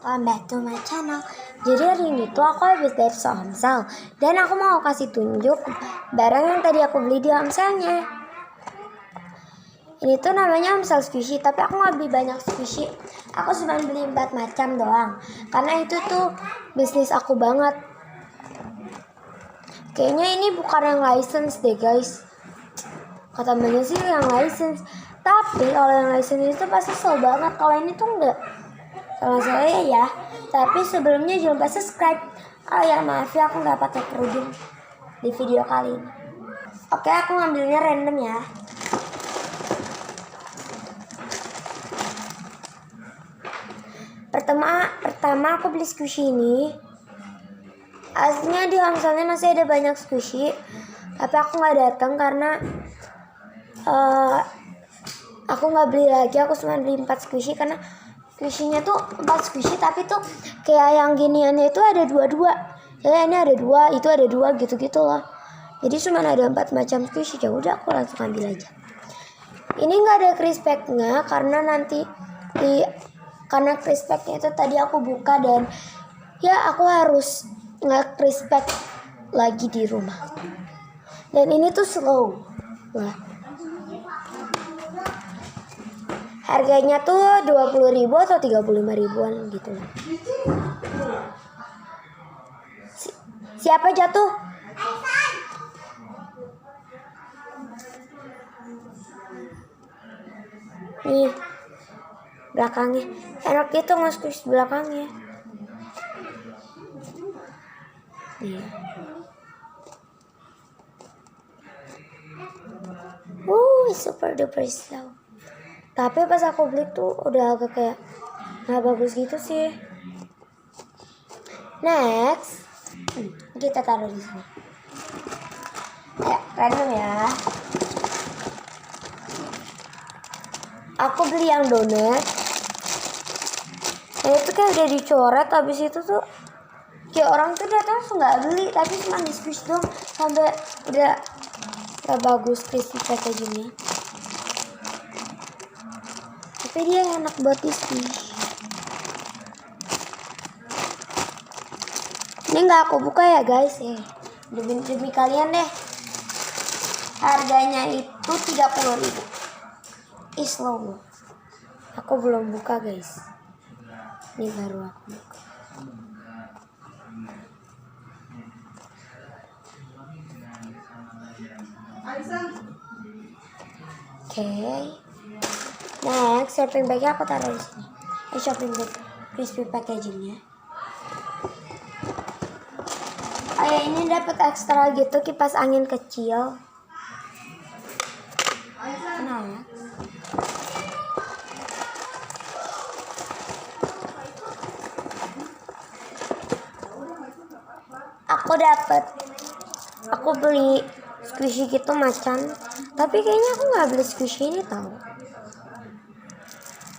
Welcome back to my channel. Jadi hari ini tuh aku habis dari Somsel dan aku mau kasih tunjuk barang yang tadi aku beli di Somselnya. Ini tuh namanya Somsel squishy, tapi aku nggak beli banyak squishy. Aku cuma beli 4 macam doang, karena itu tuh bisnis aku banget. Kayaknya ini bukan yang license deh guys. Kata banyak sih yang license, tapi kalau yang license itu pasti slow banget. Kalau ini tuh enggak. Sama saya ya. Tapi sebelumnya jangan lupa subscribe. Oh ya maaf ya, aku nggak pakai kerudung di video kali ini. Oke, aku ngambilnya random ya. Pertama aku beli squishy ini. Aslinya di Somselnya masih ada banyak squishy, tapi aku nggak datang karena aku nggak beli lagi. Aku cuma beli 4 squishy karena squishy-nya tuh 4 squishy, tapi tuh kayak yang giniannya itu ada 2-2. Ya ini ada 2, itu ada 2 gitu-gitu loh. Jadi cuma ada 4 macam squishy. Ya udah aku langsung ambil aja. Ini nggak ada crispy-nya karena nanti karena crispy-nya itu tadi aku buka dan ya aku harus nge-crispy lagi di rumah. Dan ini tuh slow. Wah. Harganya tuh 20.000 atau 35 ribuan gitu lah. Siapa jatuh? Nih belakangnya enak gitu, nge-squeeze belakangnya. Nih. Super duper slow. Tapi pas aku beli tuh udah agak kayak nggak bagus gitu sih. Next, kita taruh di sini. Ya, random ya. Aku beli yang donat. Nah itu kayak udah dicoret, habis itu tuh kayak orang tuh datang nggak beli, tapi cuma di squeeze dong sampai udah nggak bagus crispy packagingnya. Tapi dia enak buat di squeeze. Ini nggak aku buka ya guys ya. Demi kalian deh. Harganya itu 30.000. Slow. Aku belum buka guys. Ini baru aku buka. Oke. Next, shopping bag-nya aku taruh di sini. Shopping bag crispy packagingnya. Oh ya, ini dapat ekstra gitu kipas angin kecil. Nah, aku beli squishy gitu macan, tapi kayaknya aku nggak beli squishy ini tau.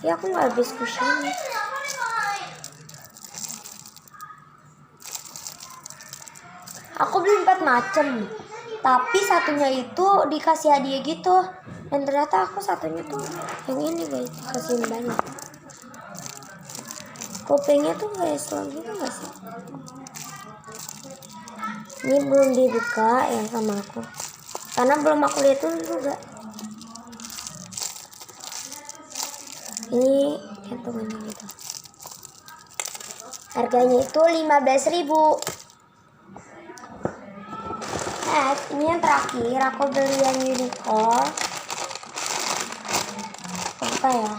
Ya aku nggak beli squishy ini. Aku beli 4 macam, tapi satunya itu dikasih hadiah gitu. Dan ternyata aku satunya tuh yang ini guys, dikasih banyak. Kupingnya tuh kayak slow gitu gak sih? Ini belum dibuka ya sama aku, karena belum aku lihat dulu juga. Ini kantongannya gitu. Harganya itu 15.000. Ini yang terakhir aku beli yang unicorn. Apa ya?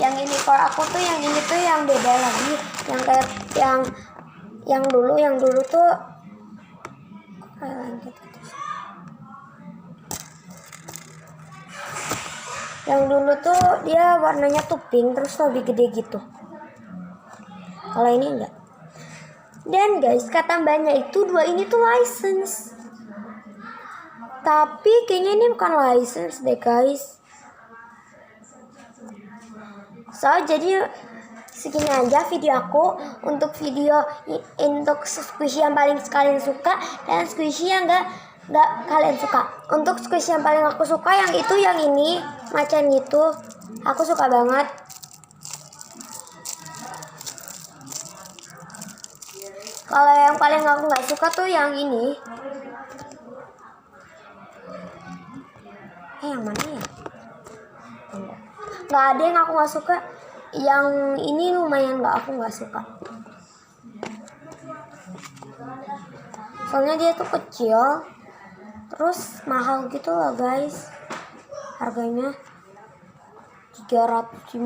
Yang unicorn aku tuh yang ini tuh yang beda lagi, yang kayak yang dulu tuh yang dulu tuh dia warnanya tuh pink terus lebih gede gitu. Kalau ini enggak. Dan guys, kata mbaknya itu 2 ini tuh license. Tapi kayaknya ini bukan license deh guys. So jadi segini aja video aku untuk squishy yang paling kalian suka dan squishy yang enggak kalian suka. Untuk squishy yang paling aku suka yang ini macan gitu. Aku suka banget. Kalau yang paling aku nggak suka tuh yang ini. Yang mana ya? Nggak ada yang aku nggak suka. Yang ini lumayan aku nggak suka. Soalnya dia tuh kecil, terus mahal gitu loh guys. Harganya 350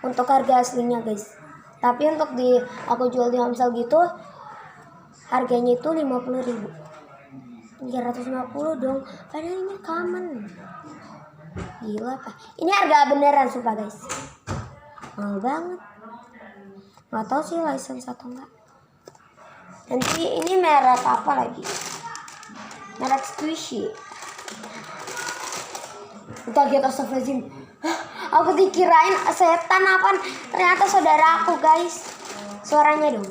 untuk harga aslinya guys. Tapi untuk aku jual di Homsel gitu, harganya itu 50.000. 350 dong, padahal ini common. Gila apa? Ini harga beneran sumpah guys. Mahal banget. Nggak tahu sih license atau enggak. Nanti ini merek apa lagi? Merek Squishy. Kaget, astagfirullahaladzim. Aku dikirain setan apa? Ternyata saudara aku guys. Suaranya dong.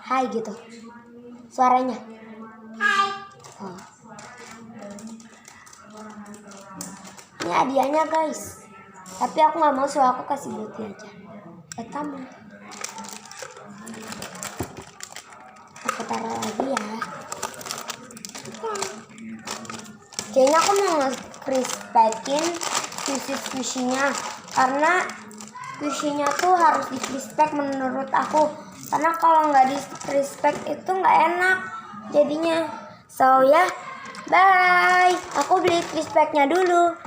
Hai gitu. Suaranya. Hai. Oh. Ini hadiahnya guys. Tapi aku nggak mau, aku kasih Beauty aja. Kamu. Aku taruh lagi ya. Kayaknya aku mau nge-crispekin squishy-nya, karena squishy-nya tuh harus di-crispek menurut aku. Karena kalau nggak di-crispek itu nggak enak jadinya. So ya, bye. Aku beli crispeknya dulu.